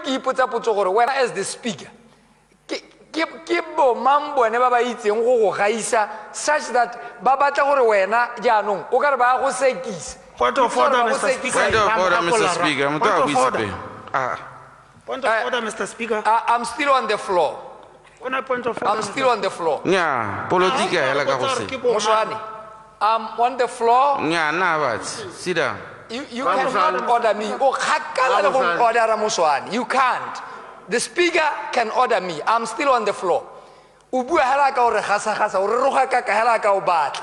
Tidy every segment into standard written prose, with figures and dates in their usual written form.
ki ipotsa potso gore wena as the speaker ke bo mang bone ba ba itseng go gaisa such that ba batla gore wena jaanong o ka re ba go sekisa. Point of order, Mr. Speaker. Point of order, Mr. Speaker. Point of order, Mr. Speaker. I'm still on the floor. Point of order. I'm still on the floor. Yeah, politica hela ka go se. Moswaane, I'm on the floor. Yeah, na batsi. Sit down. You cannot order me. Oh, hakala le go order Moswaane. You can't. The speaker can order me. I'm still on the floor. Ubu hela ka gore gasa o re roga ka hela ka o batla.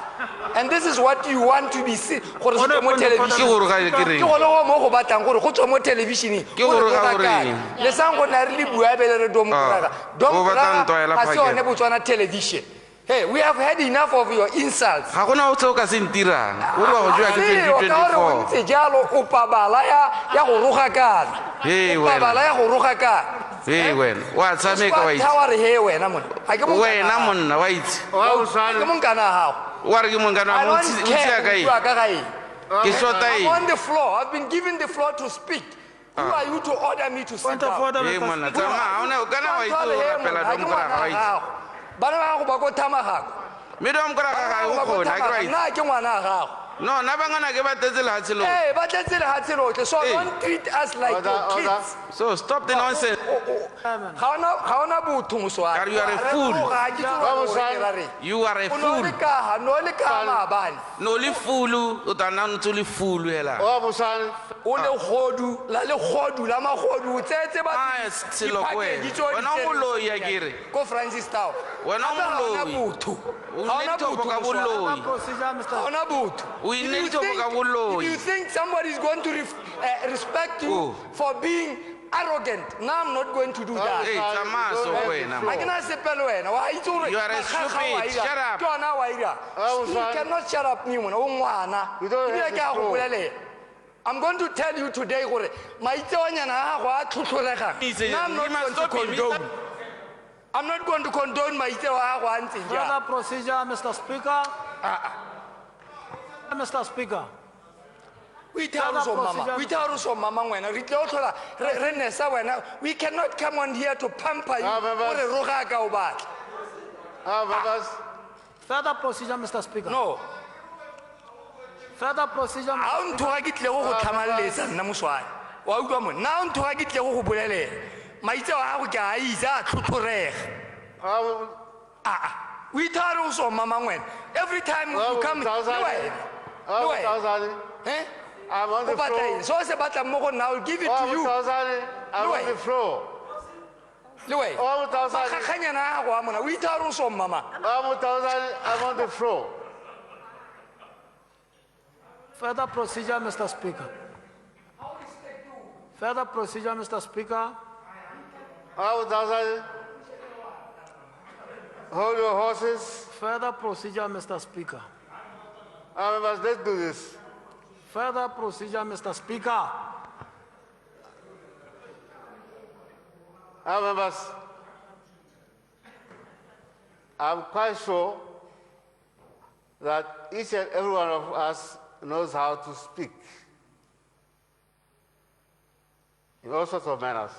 And this is what you want to be see. Gore se mo television. Ke gore ga ke reng. Ke go le mo go batlang gore go tswa mo television. Ke gore ga gore. Le sang go na re le bua be le re dom kuraga. Dom kuraga ga se one Botswana television. Hey, we have had enough of your insults. Ga gona o tse o ka se ntirang. O re go jwa ke 2024. Ntse jalo o pabala ya go roga kana. Hey, wena. Pabala ya go roga kana. Hey, wena. Wa tsameka wa itse. Hey, wena monna. Ha ke mo. Wena monna wa itse. Ke mo nkana hao. Wa re ke mo nkana mo tsia ka e. Ke sota e. I'm on the floor. I've been given the floor to speak. Who are you to order me to sit down? Hey, monna. Tsama, ona o kana wa itse o rapela dom kora ga wa itse. Bana ba go ba go Thamaga. Me dom kora ga go khona ke right. Na ke ngwana gago. No, na bangana ke ba tetse le hatshelo. Hey, ba tetse le hatshelo. So don't treat us like your kids. So stop the nonsense. Ga ona botho Moswaane. You are a fool. You are a fool. No le ka mabane. No le fool o tana ntse le fool hela. O le godu la magodu tsetse ba selo kwena. Wena moloi ya kere. Ko Francistown. Wena moloi. Ga ona botho ka moloi. Ga ona botho. If you think somebody is going to respect you for being arrogant, now I'm not going to do that. Hey, I cannot say Wena. You are a stupid. Shut up. You cannot shut up, me. I'm going to tell you today, I'm not going to condone my Further procedure, Mr. Speaker. Mr. Speaker. We cannot come on here to pamper you. Further procedure, Mr. Speaker. No. Further procedure. We thought also, Mama, when every time you come, I'm on the floor. So it's about a moment now. I'll give it to you. I'm on the floor. We thought also, Mama. I'm on the floor. Further procedure, Mr. Speaker. Further procedure, Mr. Speaker. Hold your horses. Further procedure, Mr. Speaker. Members, let's do this. Further procedure, Mr. Speaker. Members, I'm quite sure that each and every one of us knows how to speak in all sorts of manners.